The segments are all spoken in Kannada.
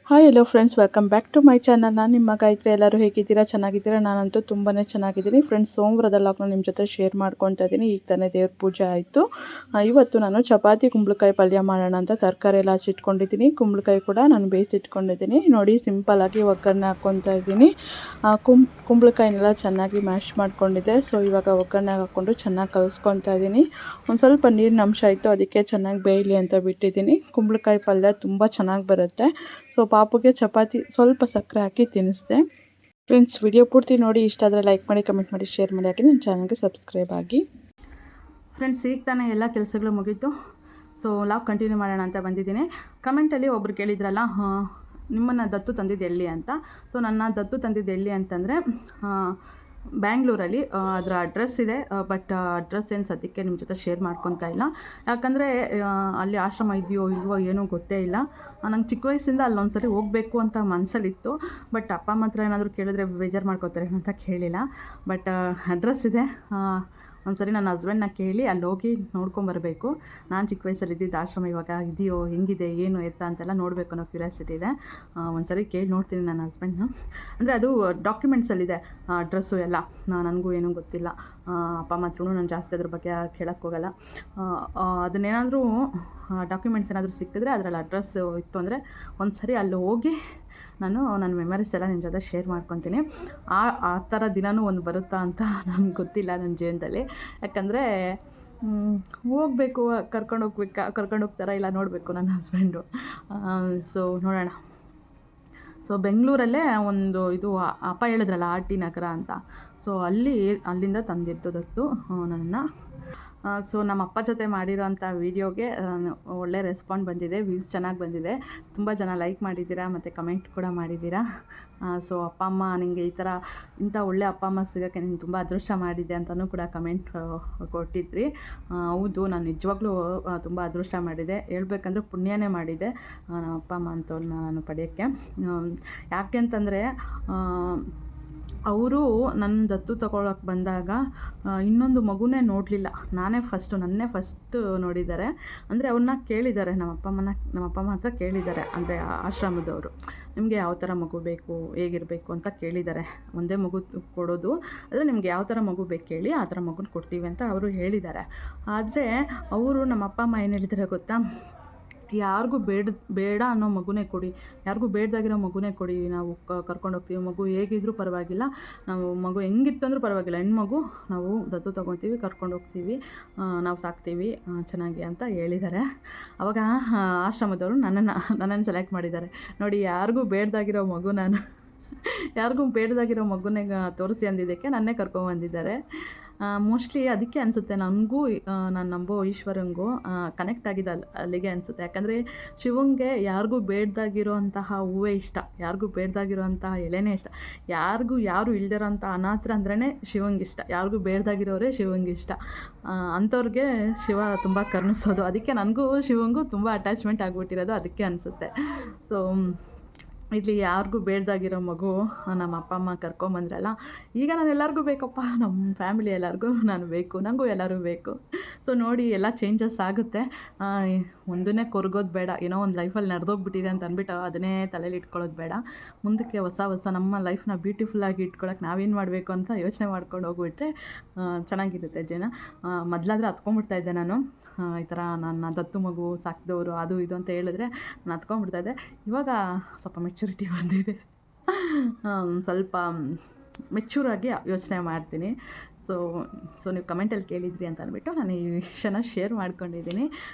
Hi hello friends, welcome back to my channel. ನಾನು ನಿಮ್ಮ ಗಾಯತ್ರಿ. ಎಲ್ಲರೂ ಹೇಗಿದ್ದೀರಾ? ಚೆನ್ನಾಗಿದ್ದೀರಾ? ನಾನಂತೂ ತುಂಬಾ ಚೆನ್ನಾಗಿದ್ದೀನಿ ಫ್ರೆಂಡ್ಸ್. ಸೋಮವಾರದ ಲಾಗ್ನ ನಿಮ್ಮ ಜೊತೆ ಶೇರ್ ಮಾಡ್ಕೊತಾ ಇದ್ದೀನಿ. ಈಗ ತಾನೇ ದೇವ್ರ ಪೂಜೆ ಆಯಿತು. ಇವತ್ತು ನಾನು ಚಪಾತಿ ಕುಂಬಳಕಾಯಿ ಪಲ್ಯ ಮಾಡೋಣ ಅಂತ ತರಕಾರಿ ಎಲ್ಲ ಹಚ್ಚಿಟ್ಕೊಂಡಿದ್ದೀನಿ. ಕುಂಬಳಕಾಯಿ ಕೂಡ ನಾನು ಬೇಯಿಸಿಟ್ಕೊಂಡಿದ್ದೀನಿ. ನೋಡಿ, ಸಿಂಪಲ್ಲಾಗಿ ಒಗ್ಗರಣೆ ಹಾಕ್ಕೊತಾ ಇದ್ದೀನಿ. ಕುಂಬಳಕಾಯಿನೆಲ್ಲ ಚೆನ್ನಾಗಿ ಮ್ಯಾಶ್ ಮಾಡ್ಕೊಂಡಿದ್ದೆ. ಸೊ ಇವಾಗ ಒಗ್ಗರಣೆ ಹಾಕ್ಕೊಂಡು ಚೆನ್ನಾಗಿ ಕಲಿಸ್ಕೊತಾ ಇದ್ದೀನಿ. ಒಂದು ಸ್ವಲ್ಪ ನೀರಿನ ಅಂಶ ಇತ್ತು, ಅದಕ್ಕೆ ಚೆನ್ನಾಗಿ ಬೇಯಲಿ ಅಂತ ಬಿಟ್ಟಿದ್ದೀನಿ. ಕುಂಬಳಕಾಯಿ ಪಲ್ಯ ತುಂಬ ಚೆನ್ನಾಗಿ ಬರುತ್ತೆ. ಸೊ ಪಾಪುಗೆ ಚಪಾತಿ ಸ್ವಲ್ಪ ಸಕ್ಕರೆ ಹಾಕಿ ತಿನ್ನಿಸ್ದೆ. ಫ್ರೆಂಡ್ಸ್, ವಿಡಿಯೋ ಪೂರ್ತಿ ನೋಡಿ. ಇಷ್ಟ ಆದರೆ ಲೈಕ್ ಮಾಡಿ, ಕಮೆಂಟ್ ಮಾಡಿ, ಶೇರ್ ಮಾಡಿ. ಹಾಕಿ ನನ್ನ ಚಾನಲ್ಗೆ ಸಬ್ಸ್ಕ್ರೈಬ್ ಆಗಿ. ಫ್ರೆಂಡ್ಸ್, ಈಗ ತಾನೇ ಎಲ್ಲ ಕೆಲಸಗಳು ಮುಗೀತು. ಸೊ ಲಾಗ್ ಕಂಟಿನ್ಯೂ ಮಾಡೋಣ ಅಂತ ಬಂದಿದ್ದೀನಿ. ಕಮೆಂಟಲ್ಲಿ ಒಬ್ರು ಕೇಳಿದ್ರಲ್ಲ, ನಿಮ್ಮನ್ನು ದತ್ತು ತಂದಿದ್ದು ಎಲ್ಲಿ ಅಂತ. ಸೊ ನನ್ನ ದತ್ತು ತಂದಿದ್ದು ಎಲ್ಲಿ ಅಂತಂದರೆ ಬ್ಯಾಂಗ್ಳೂರಲ್ಲಿ. ಅದರ ಅಡ್ರೆಸ್ ಇದೆ, ಬಟ್ ಅಡ್ರೆಸ್ ಏನು ಸದ್ಯಕ್ಕೆ ನಿಮ್ಮ ಜೊತೆ ಶೇರ್ ಮಾಡ್ಕೊತಾ ಇಲ್ಲ. ಯಾಕಂದರೆ ಅಲ್ಲಿ ಆಶ್ರಮ ಇದೆಯೋ ಇಲ್ವೋ ಏನೋ ಗೊತ್ತೇ ಇಲ್ಲ. ನಂಗೆ ಚಿಕ್ಕ ವಯಸ್ಸಿಂದ ಅಲ್ಲೊಂದು ಸರಿ ಹೋಗಬೇಕು ಅಂತ ಮನಸ್ಸಲ್ಲಿತ್ತು. ಬಟ್ ಅಪ್ಪ ಅಮ್ಮ ಹತ್ರ ಏನಾದರೂ ಕೇಳಿದ್ರೆ ಬೇಜಾರು ಮಾಡ್ಕೋತಾರೆ ಅಂತ ಕೇಳಿಲ್ಲ. ಬಟ್ ಅಡ್ರೆಸ್ ಇದೆ. ಒಂದು ಸರಿ ನನ್ನ ಹಸ್ಬೆಂಡ್ನ ಕೇಳಿ ಅಲ್ಲಿ ಹೋಗಿ ನೋಡ್ಕೊಂಬರಬೇಕು. ನಾನು ಚಿಕ್ಕ ವಯಸ್ಸಲ್ಲಿ ಇದ್ದಿದ್ದು ಆಶ್ರಮ ಇವಾಗ ಇದೆಯೋ, ಹೆಂಗಿದೆ, ಏನು ಎತ್ತ ಅಂತೆಲ್ಲ ನೋಡಬೇಕು ಅನ್ನೋ ಕ್ಯೂರಿಯಾಸಿಟಿ ಇದೆ. ಒಂದು ಸರಿ ಕೇಳಿ ನೋಡ್ತೀನಿ ನನ್ನ ಹಸ್ಬೆಂಡ್ನ. ಅಂದರೆ ಅದು ಡಾಕ್ಯುಮೆಂಟ್ಸಲ್ಲಿದೆ ಅಡ್ರೆಸ್ಸು ಎಲ್ಲ. ನನಗೂ ಏನೂ ಗೊತ್ತಿಲ್ಲ. ಅಪ್ಪ ಅಮ್ಮ ಹತ್ರನೂ ನಾನು ಜಾಸ್ತಿ ಅದ್ರ ಬಗ್ಗೆ ಕೇಳೋಕ್ಕೆ ಹೋಗಲ್ಲ. ಅದನ್ನೇನಾದರೂ ಡಾಕ್ಯುಮೆಂಟ್ಸ್ ಏನಾದರೂ ಸಿಕ್ಕಿದ್ರೆ ಅದರಲ್ಲಿ ಅಡ್ರೆಸ್ ಇತ್ತು ಅಂದರೆ ಒಂದು ಸರಿ ಅಲ್ಲಿ ಹೋಗಿ ನಾನು ನನ್ನ ಮೆಮರೀಸ್ ಎಲ್ಲ ನಿಮ್ಮ ಜೊತೆ ಶೇರ್ ಮಾಡ್ಕೊತೀನಿ. ಆ ಥರ ದಿನವೂ ಒಂದು ಬರುತ್ತಾ ಅಂತ ನನಗೆ ಗೊತ್ತಿಲ್ಲ ನನ್ನ ಜೀವನದಲ್ಲಿ. ಯಾಕಂದರೆ ಹೋಗಬೇಕು, ಕರ್ಕೊಂಡು ಹೋಗ್ತಾರಾ ಇಲ್ಲ ನೋಡಬೇಕು ನನ್ನ ಹಸ್ಬೆಂಡು. ಸೊ ನೋಡೋಣ. ಸೊ ಬೆಂಗಳೂರಲ್ಲೇ ಒಂದು ಇದು ಅಪ್ಪ ಹೇಳಿದ್ರಲ್ಲ RT ನಗರ ಅಂತ. ಸೊ ಅಲ್ಲಿಂದ ತಂದಿದ್ದು ದತ್ತು ನನ್ನ. ಸೊ ನಮ್ಮ ಅಪ್ಪ ಜೊತೆ ಮಾಡಿರೋಂಥ ವೀಡಿಯೋಗೆ ಒಳ್ಳೆ ರೆಸ್ಪಾಂಡ್ ಬಂದಿದೆ. ವ್ಯೂಸ್ ಚೆನ್ನಾಗಿ ಬಂದಿದೆ. ತುಂಬ ಜನ ಲೈಕ್ ಮಾಡಿದ್ದೀರಾ ಮತ್ತು ಕಮೆಂಟ್ ಕೂಡ ಮಾಡಿದ್ದೀರಾ. ಸೊ ಅಪ್ಪ ಅಮ್ಮ ನಿನಗೆ ಇಂಥ ಒಳ್ಳೆ ಅಪ್ಪ ಅಮ್ಮ ಸಿಗೋಕ್ಕೆ ನೀನು ತುಂಬ ಅದೃಷ್ಟ ಮಾಡಿದ್ದೆ ಅಂತಲೂ ಕೂಡ ಕಮೆಂಟ್ ಕೊಟ್ಟಿದ್ರಿ. ಹೌದು, ನಾನು ನಿಜವಾಗ್ಲೂ ತುಂಬ ಅದೃಷ್ಟ ಮಾಡಿದೆ. ಹೇಳ್ಬೇಕಂದ್ರೆ ಪುಣ್ಯನೇ ಮಾಡಿದೆ ನಮ್ಮ ಅಪ್ಪ ಅಮ್ಮ ಅಂಥವ್ರನ್ನ ನಾನು ಪಡೆಯೋಕ್ಕೆ. ಯಾಕೆ ಅಂತಂದರೆ ಅವರು ನನ್ನ ದತ್ತು ತಗೊಳ್ಳೋಕೆ ಬಂದಾಗ ಇನ್ನೊಂದು ಮಗುನೇ ನೋಡಲಿಲ್ಲ. ನನ್ನೇ ಫಸ್ಟು ನೋಡಿದ್ದಾರೆ. ಅಂದರೆ ಅವ್ರನ್ನ ಕೇಳಿದ್ದಾರೆ, ನಮ್ಮ ಅಪ್ಪ ಅಮ್ಮ ಹತ್ರ ಕೇಳಿದ್ದಾರೆ. ಅಂದರೆ ಆಶ್ರಮದವರು, ನಿಮಗೆ ಯಾವ ಥರ ಮಗು ಬೇಕು, ಹೇಗಿರಬೇಕು ಅಂತ ಕೇಳಿದ್ದಾರೆ. ಒಂದೇ ಮಗು ಕೊಡೋದು, ಆದರೆ ನಿಮ್ಗೆ ಯಾವ ಥರ ಮಗು ಬೇಕು ಹೇಳಿ, ಆ ಥರ ಮಗುನ ಕೊಡ್ತೀವಿ ಅಂತ ಅವರು ಹೇಳಿದ್ದಾರೆ. ಆದರೆ ಅವರು ನಮ್ಮ ಅಪ್ಪ ಅಮ್ಮ ಏನು ಹೇಳಿದ್ದಾರೆ ಗೊತ್ತಾ, ಯಾರಿಗೂ ಬೇಡ ಅನ್ನೋ ಮಗುನೇ ಕೊಡಿ, ಯಾರಿಗೂ ಬೇಡದಾಗಿರೋ ಮಗುನೇ ಕೊಡಿ, ನಾವು ಕರ್ಕೊಂಡು ಹೋಗ್ತೀವಿ. ಮಗು ಹೇಗಿದ್ರೂ ಪರವಾಗಿಲ್ಲ, ನಾವು ಮಗು ಹೆಂಗಿತ್ತು ಅಂದರೂ ಪರವಾಗಿಲ್ಲ, ಹೆಣ್ಮಗು ನಾವು ದತ್ತು ತೊಗೊತೀವಿ, ಕರ್ಕೊಂಡು ಹೋಗ್ತೀವಿ, ನಾವು ಸಾಕ್ತೀವಿ ಚೆನ್ನಾಗಿ ಅಂತ ಹೇಳಿದ್ದಾರೆ. ಆವಾಗ ಆಶ್ರಮದವರು ನನ್ನನ್ನು ಸೆಲೆಕ್ಟ್ ಮಾಡಿದ್ದಾರೆ. ನೋಡಿ, ಯಾರಿಗೂ ಬೇಡದಾಗಿರೋ ಮಗುನೇ ತೋರಿಸಿ ಅಂದಿದ್ದಕ್ಕೆ ನನ್ನೇ ಕರ್ಕೊಂಬಂದಿದ್ದಾರೆ. ಮೋಸ್ಟ್ಲಿ ಅದಕ್ಕೆ ಅನಿಸುತ್ತೆ ನನಗೂ, ನಾನು ನಂಬೋ ಈಶ್ವರಂಗೂ ಕನೆಕ್ಟ್ ಆಗಿದ್ದು ಅಲ್ಲಿಗೆ ಅನಿಸುತ್ತೆ. ಯಾಕಂದರೆ ಶಿವಂಗೆ ಯಾರಿಗೂ ಬೇಡದಾಗಿರೋ ಅಂತಹ ಹೂವೇ ಇಷ್ಟ, ಯಾರಿಗೂ ಬೇಡದಾಗಿರೋ ಅಂತಹ ಎಳೆನೇ ಇಷ್ಟ. ಯಾರು ಇಲ್ದಿರೋ ಅಂಥ ಅನಾಥರು ಅಂದ್ರೇ ಶಿವಂಗೆ ಇಷ್ಟ, ಯಾರಿಗೂ ಬೇಡದಾಗಿರೋರೇ ಶಿವಂಗೆ ಇಷ್ಟ. ಅಂಥವ್ರಿಗೆ ಶಿವ ತುಂಬ ಕರುಣಿಸೋದು. ಅದಕ್ಕೆ ನನಗೂ ಶಿವಂಗೂ ತುಂಬ ಅಟ್ಯಾಚ್ಮೆಂಟ್ ಆಗಿಬಿಟ್ಟಿರೋದು ಅದಕ್ಕೆ ಅನಿಸುತ್ತೆ. ಸೊ ಇಲ್ಲಿ ಯಾರಿಗೂ ಬೇಡದಾಗಿರೋ ಮಗು ನಮ್ಮ ಅಪ್ಪ ಅಮ್ಮ ಕರ್ಕೊಂಬಂದ್ರಲ್ಲ. ಈಗ ನಾನು ಎಲ್ಲರಿಗೂ ಬೇಕಪ್ಪ, ನಮ್ಮ ಫ್ಯಾಮಿಲಿ ಎಲ್ಲರಿಗೂ ನಾನು ಬೇಕು, ನನಗೂ ಎಲ್ಲರೂ ಬೇಕು. ಸೊ ನೋಡಿ, ಎಲ್ಲ ಚೇಂಜಸ್ ಆಗುತ್ತೆ. ಒಂದನ್ನೇ ಕೊರಗೋದು ಬೇಡ. ಏನೋ ಒಂದು ಲೈಫಲ್ಲಿ ನಡೆದೋಗ್ಬಿಟ್ಟಿದೆ ಅಂತ ಅಂದ್ಬಿಟ್ಟು ಅದನ್ನೇ ತಲೆಯಲ್ಲಿ ಇಟ್ಕೊಳ್ಳೋದು ಬೇಡ. ಮುಂದಕ್ಕೆ ಹೊಸ ನಮ್ಮ ಲೈಫ್ನ ಬ್ಯೂಟಿಫುಲ್ಲಾಗಿ ಇಟ್ಕೊಳ್ಳೋಕೆ ನಾವೇನು ಮಾಡಬೇಕು ಅಂತ ಯೋಚನೆ ಮಾಡ್ಕೊಂಡು ಹೋಗ್ಬಿಟ್ರೆ ಚೆನ್ನಾಗಿರುತ್ತೆ ಜೀವನ. ಮೊದಲಾದರೆ ಹತ್ಕೊಂಡ್ಬಿಡ್ತಾಯಿದ್ದೆ ನಾನು. ಈ ಥರ ನನ್ನ ದತ್ತು ಮಗು ಸಾಕಿದವರು ಅದು ಇದು ಅಂತ ಹೇಳಿದ್ರೆ ನಾನು ಹತ್ಕೊಂಡ್ಬಿಡ್ತಾಯಿದ್ದೆ. ಇವಾಗ ಸ್ವಲ್ಪ ಮೆಚುರಿಟಿ ಬಂದಿದೆ. ಸ್ವಲ್ಪ ಮೆಚ್ಯೂರಾಗಿ ಯೋಚನೆ ಮಾಡ್ತೀನಿ. ಸೊ ನೀವು ಕಮೆಂಟಲ್ಲಿ ಕೇಳಿದ್ರಿ ಅಂತ ಅಂದ್ಬಿಟ್ಟು ನಾನು ಈ ವಿಷಯನ ಶೇರ್ ಮಾಡ್ಕೊಂಡಿದ್ದೀನಿ.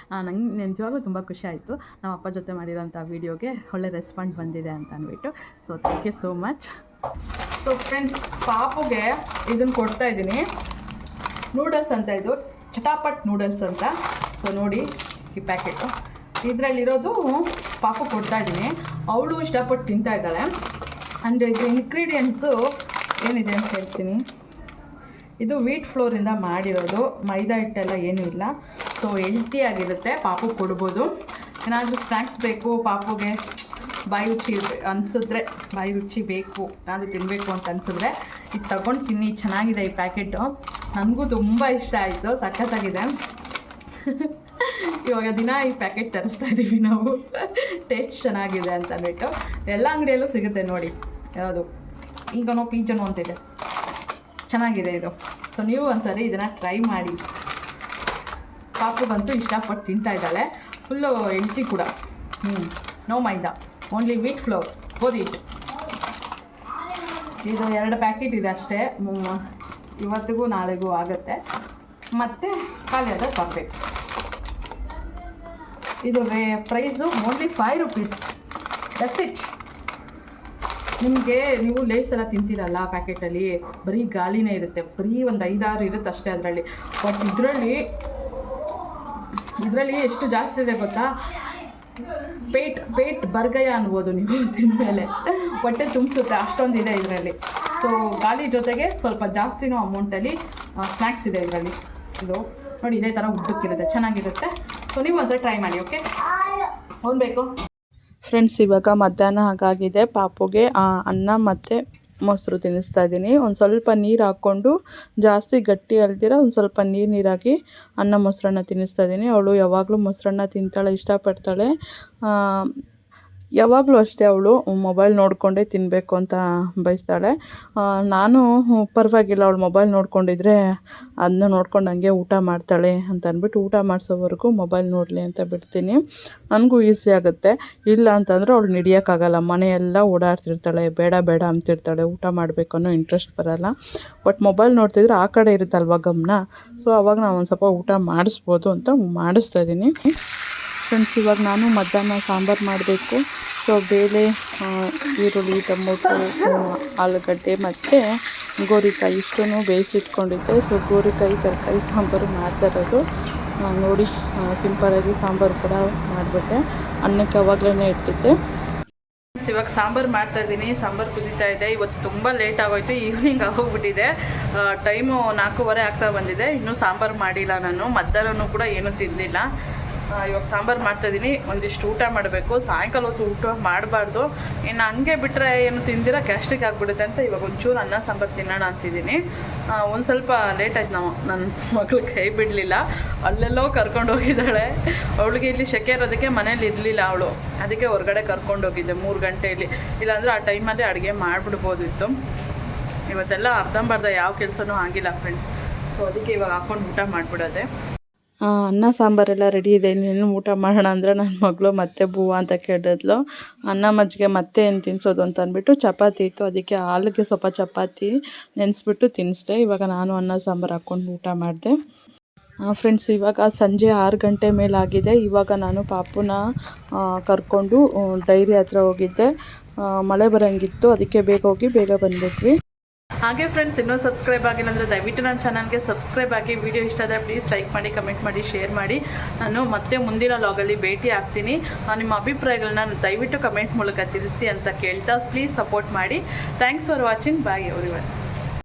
ನಂಗೆ ನಿಜವಾಗ್ಲೂ ತುಂಬ ಖುಷಿ ಆಯಿತು ನಮ್ಮ ಅಪ್ಪ ಜೊತೆ ಮಾಡಿರೋಂಥ ವೀಡಿಯೋಗೆ ಒಳ್ಳೆ ರೆಸ್ಪಾಂಡ್ ಬಂದಿದೆ ಅಂತ ಅಂದ್ಬಿಟ್ಟು. So thank you so much. So friends, ಪಾಪುಗೆ ಇದನ್ನು ಕೊಡ್ತಾಯಿದ್ದೀನಿ. ನೂಡಲ್ಸ್ ಅಂತ, ಇದು ಚಟಾಪಟ್ ನೂಡಲ್ಸ್ ಅಂತ. ಸೊ ನೋಡಿ, ಈ ಪ್ಯಾಕೆಟು ಇದರಲ್ಲಿರೋದು ಪಾಪು ಕೊಡ್ತಾಯಿದ್ದೀನಿ. ಅವಳು ಇಷ್ಟಪಟ್ಟು ತಿಂತಾಯಿದ್ದಾಳೆ. ಅಂದರೆ ಇದು ಇಂಗ್ರೀಡಿಯೆಂಟ್ಸು ಏನಿದೆ ಅಂತ ಹೇಳ್ತೀನಿ. ಇದು ವೀಟ್ ಫ್ಲೋರಿಂದ ಮಾಡಿರೋದು, ಮೈದಾ ಹಿಟ್ಟೆಲ್ಲ ಏನೂ ಇಲ್ಲ. ಸೊ ಹೆಲ್ತಿಯಾಗಿರುತ್ತೆ, ಪಾಪು ಕೊಡ್ಬೋದು. ಏನಾದರೂ ಸ್ನ್ಯಾಕ್ಸ್ ಬೇಕು ಪಾಪುಗೆ, ಬಾಯಿ ರುಚಿ ಬೇಕು, ಏನಾದರೂ ತಿನ್ನಬೇಕು ಅಂತ ಅನಿಸಿದ್ರೆ ಇದು ತಗೊಂಡು ತಿನ್ನಿ. ಚೆನ್ನಾಗಿದೆ ಈ ಪ್ಯಾಕೆಟು, ನನಗೂ ತುಂಬ ಇಷ್ಟ ಆಯಿತು, ಸಖತ್ತಾಗಿದೆ. ಇವಾಗ ದಿನ ಈ ಪ್ಯಾಕೆಟ್ ತರಿಸ್ತಾ ಇದ್ದೀವಿ ನಾವು. ಟೇಸ್ಟ್ ಚೆನ್ನಾಗಿದೆ ಅಂತ ಅಂದ್ಬಿಟ್ಟು ಎಲ್ಲ ಅಂಗಡಿಯಲ್ಲೂ ಸಿಗುತ್ತೆ ನೋಡಿ. ಯಾವುದು ಈಗನೋ ಪೀಚನೋ ಅಂತಿದೆ, ಚೆನ್ನಾಗಿದೆ ಇದು. ಸೊ ನೀವು ಒಂದ್ಸರಿ ಇದನ್ನು ಟ್ರೈ ಮಾಡಿ. ಪಾಪುಗಂತೂ ಇಷ್ಟಪಟ್ಟು ತಿಂತಾ ಇದ್ದಾಳೆ. ಫುಲ್ಲು ಹೆಲ್ತಿ ಕೂಡ. ನೋ ಮೈದಾ, ಓನ್ಲಿ ವೀಟ್ ಫ್ಲೋರ್, ಗೋಧಿ ಹಿಟ್ಟು. ಇದು 2 ಪ್ಯಾಕೆಟ್ ಇದೆ ಅಷ್ಟೇ. ಇವತ್ತಿಗೂ ನಾಳೆಗೂ ಆಗುತ್ತೆ. ಮತ್ತು ಖಾಲಿ ಆದಾಗ ಬರಬೇಕು. ಇದು price only 5 rupees. That's it. ನಿಮಗೆ ನೀವು ಲೇಸ್ ಎಲ್ಲ ತಿಂತೀರಲ್ಲ ಪ್ಯಾಕೆಟಲ್ಲಿ, ಬರೀ ಗಾಳಿನೇ ಇರುತ್ತೆ, ಬರೀ ಒಂದು 5-6 ಇರುತ್ತೆ ಅಷ್ಟೇ ಅದರಲ್ಲಿ. ಬಟ್ ಇದರಲ್ಲಿ ಎಷ್ಟು ಜಾಸ್ತಿ ಇದೆ ಗೊತ್ತಾ? ಪೇಟ್ ಬರ್ಗಯ ಅನ್ಬೋದು ನೀವು ತಿಂದಮೇಲೆ. ಹೊಟ್ಟೆ ತುಂಬಿಸುತ್ತೆ, ಅಷ್ಟೊಂದಿದೆ ಇದರಲ್ಲಿ. ಸೊ ಗಾಳಿ ಜೊತೆಗೆ ಸ್ವಲ್ಪ ಜಾಸ್ತಿನೂ ಅಮೌಂಟಲ್ಲಿ ಸ್ನ್ಯಾಕ್ಸ್ ಇದೆ ಇದರಲ್ಲಿ. ಇದು ನೋಡಿ, ಇದೇ ಥರ ಉದ್ದಕ್ಕಿರುತ್ತೆ, ಚೆನ್ನಾಗಿರುತ್ತೆ. ಸೊ ನೀವು ಒಂದ್ಸಲ ಟ್ರೈ ಮಾಡಿ. ಓಕೆ, ಅವ್ನು ಬೇಕು ಫ್ರೆಂಡ್ಸ್. ಇವಾಗ ಮಧ್ಯಾಹ್ನ ಹಾಗಾಗಿದೆ. ಪಾಪುಗೆ ಅನ್ನ ಮತ್ತು ಮೊಸರು ತಿನ್ನಿಸ್ತಾ ಇದ್ದೀನಿ. ಒಂದು ಸ್ವಲ್ಪ ನೀರು ಹಾಕ್ಕೊಂಡು, ಜಾಸ್ತಿ ಗಟ್ಟಿ ಅಲ್ದಿರ ಒಂದು ಸ್ವಲ್ಪ ನೀರಾಗಿ ಅನ್ನ ಮೊಸರನ್ನ ತಿನ್ನಿಸ್ತಾ ಇದ್ದೀನಿ. ಅವಳು ಯಾವಾಗಲೂ ಮೊಸರನ್ನ ತಿಂತಾಳೆ, ಇಷ್ಟಪಡ್ತಾಳೆ. ಯಾವಾಗಲೂ ಅಷ್ಟೇ, ಅವಳು ಮೊಬೈಲ್ ನೋಡಿಕೊಂಡೇ ತಿನ್ನಬೇಕು ಅಂತ ಬಯಸ್ತಾಳೆ. ನಾನು ಪರವಾಗಿಲ್ಲ, ಅವಳು ಮೊಬೈಲ್ ನೋಡ್ಕೊಂಡಿದ್ರೆ ಅದನ್ನ ನೋಡ್ಕೊಂಡು ಹಂಗೆ ಊಟ ಮಾಡ್ತಾಳೆ ಅಂತ ಅಂದ್ಬಿಟ್ಟು ಊಟ ಮಾಡಿಸೋವರೆಗೂ ಮೊಬೈಲ್ ನೋಡಲಿ ಅಂತ ಬಿಡ್ತೀನಿ. ನನಗೂ ಈಸಿ ಆಗುತ್ತೆ. ಇಲ್ಲ ಅಂತಂದರೆ ಅವಳು ಹಿಡಿಯೋಕ್ಕಾಗಲ್ಲ, ಮನೆಯೆಲ್ಲ ಓಡಾಡ್ತಿರ್ತಾಳೆ, ಬೇಡ ಬೇಡ ಅಂತಿರ್ತಾಳೆ, ಊಟ ಮಾಡಬೇಕು ಅನ್ನೋ ಇಂಟ್ರೆಸ್ಟ್ ಬರೋಲ್ಲ. ಬಟ್ ಮೊಬೈಲ್ ನೋಡ್ತಿದ್ರೆ ಆ ಕಡೆ ಇರುತ್ತಲ್ವ ಗಮನ. ಸೊ ಅವಾಗ ನಾನು ಒಂದು ಸ್ವಲ್ಪ ಊಟ ಮಾಡಿಸ್ಬೋದು ಅಂತ ಮಾಡಿಸ್ತಾ ಇದ್ದೀನಿ. ಫ್ರೆಂಡ್ಸ್, ಇವಾಗ ನಾನು ಮಧ್ಯಾಹ್ನ ಸಾಂಬಾರು ಮಾಡಬೇಕು. ಸೊ ಬೇಳೆ, ಈರುಳ್ಳಿ, ಟೊಮೊಟೊ, ಆಲೂಗಡ್ಡೆ ಮತ್ತು ಗೋರಿಕಾಯಿ ಇಷ್ಟನ್ನು ಬೇಯಿಸಿಟ್ಕೊಂಡಿದ್ದೆ. ಸೊ ಗೋರಿಕಾಯಿ ತರಕಾರಿ ಸಾಂಬಾರು ಮಾಡ್ತಾ ಇರೋದು ನೋಡಿ. ಸಿಂಪಲಾಗಿ ಸಾಂಬಾರು ಕೂಡ ಮಾಡಿಬಿಟ್ಟೆ. ಅನ್ನಕ್ಕೆ ಅವಾಗಲೇ ಇಟ್ಟಿದ್ದೆ. ಇವಾಗ ಸಾಂಬಾರು ಮಾಡ್ತಾಯಿದ್ದೀನಿ. ಸಾಂಬಾರು ಕುದೀತಾ ಇದೆ. ಇವತ್ತು ತುಂಬ ಲೇಟ್ ಆಗೋಯ್ತು, ಈವ್ನಿಂಗ್ ಆಗೋಗ್ಬಿಟ್ಟಿದೆ. ಟೈಮು 4:15 ಆಗ್ತಾ ಬಂದಿದೆ. ಇನ್ನೂ ಸಾಂಬಾರು ಮಾಡಿಲ್ಲ ನಾನು. ಮಧ್ಯಾಹ್ನನೂ ಕೂಡ ಏನೂ ತಿಂದಿಲ್ಲ. ಇವಾಗ ಸಾಂಬಾರು ಮಾಡ್ತಾಯಿದ್ದೀನಿ. ಒಂದಿಷ್ಟು ಊಟ ಮಾಡಬೇಕು. ಸಾಯಂಕಾಲ ಹೊತ್ತು ಊಟ ಮಾಡಬಾರ್ದು, ಇನ್ನು ಹಂಗೆ ಬಿಟ್ಟರೆ ಏನು ತಿಂದಿರ ಗ್ಯಾಸ್ಟ್ರಿಕ್ ಆಗಿಬಿಡುತ್ತೆ ಅಂತ ಇವಾಗ ಒಂಚೂರು ಅನ್ನ ಸಾಂಬಾರು ತಿನ್ನೋಣ ಅಂತಿದ್ದೀನಿ. ಒಂದು ಸ್ವಲ್ಪ ಲೇಟ್ ಆಯ್ತು. ನನ್ನ ಮಗಳು ಕೈ ಬಿಡಲಿಲ್ಲ, ಅಲ್ಲೆಲ್ಲೋ ಕರ್ಕೊಂಡು ಹೋಗಿದ್ದಾಳೆ. ಅವಳಿಗೆ ಇಲ್ಲಿ ಸೆಕೆ ಇರೋದಕ್ಕೆ ಮನೇಲಿ ಇರಲಿಲ್ಲ ಅವಳು, ಅದಕ್ಕೆ ಹೊರಗಡೆ ಕರ್ಕೊಂಡೋಗಿದ್ದೆ 3 ಗಂಟೆಯಲ್ಲಿ. ಇಲ್ಲಾಂದರೆ ಆ ಟೈಮಲ್ಲಿ ಅಡುಗೆ ಮಾಡಿಬಿಡ್ಬೋದಿತ್ತು. ಇವತ್ತೆಲ್ಲ ಅರ್ಧಂಬರ್ಧ ಯಾವ ಕೆಲಸನೂ ಆಗಿಲ್ಲ ಫ್ರೆಂಡ್ಸ್. ಸೊ ಅದಕ್ಕೆ ಇವಾಗ ಹಾಕ್ಕೊಂಡು ಊಟ ಮಾಡಿಬಿಡೋದೆ. ಅನ್ನ ಸಾಂಬಾರೆಲ್ಲ ರೆಡಿ ಇದೆ. ಇನ್ನೇನು ಊಟ ಮಾಡೋಣ ಅಂದರೆ ನನ್ನ ಮಗಳು ಮತ್ತೆ ಬೂವ ಅಂತ ಕೇಳಿದ್ಲು. ಅನ್ನ ಮಜ್ಜಿಗೆ ಮತ್ತೆ ಏನು ತಿನ್ನಿಸೋದು ಅಂತ ಅಂದ್ಬಿಟ್ಟು ಚಪಾತಿ ಇತ್ತು, ಅದಕ್ಕೆ ಹಾಲಿಗೆ ಸ್ವಲ್ಪ ಚಪಾತಿ ನೆನೆಸ್ಬಿಟ್ಟು ತಿನ್ನಿಸ್ದೆ. ಇವಾಗ ನಾನು ಅನ್ನ ಸಾಂಬಾರು ಹಾಕ್ಕೊಂಡು ಊಟ ಮಾಡಿದೆ. ಫ್ರೆಂಡ್ಸ್, ಇವಾಗ ಸಂಜೆ 6 ಗಂಟೆ ಮೇಲಾಗಿದೆ. ಇವಾಗ ನಾನು ಪಾಪುನ ಕರ್ಕೊಂಡು ಡೈರಿ ಹತ್ರ ಹೋಗಿದ್ದೆ. ಮಳೆ ಬರೋಂಗಿತ್ತು, ಅದಕ್ಕೆ ಬೇಗ ಹೋಗಿ ಬೇಗ ಬಂದ್ಬಿಟ್ವಿ. ಹಾಗೆ ಫ್ರೆಂಡ್ಸ್, ಇನ್ನೂ ಸಬ್ಸ್ಕ್ರೈಬ್ ಆಗಿಲ್ಲ ಅಂದರೆ ದಯವಿಟ್ಟು ನನ್ನ ಚಾನಲ್ಗೆ ಸಬ್ಸ್ಕ್ರೈಬ್ ಆಗಿ. ವಿಡಿಯೋ ಇಷ್ಟ ಆದರೆ ಪ್ಲೀಸ್ ಲೈಕ್ ಮಾಡಿ, ಕಮೆಂಟ್ ಮಾಡಿ, ಶೇರ್ ಮಾಡಿ. ನಾನು ಮತ್ತೆ ಮುಂದಿನ ಲಾಗಲ್ಲಿ ಭೇಟಿ ಆಗ್ತೀನಿ. ನಿಮ್ಮ ಅಭಿಪ್ರಾಯಗಳನ್ನ ದಯವಿಟ್ಟು ಕಮೆಂಟ್ ಮೂಲಕ ತಿಳಿಸಿ ಅಂತ ಕೇಳ್ತಾ ಪ್ಲೀಸ್ ಸಪೋರ್ಟ್ ಮಾಡಿ. Thanks for watching. Bye everyone.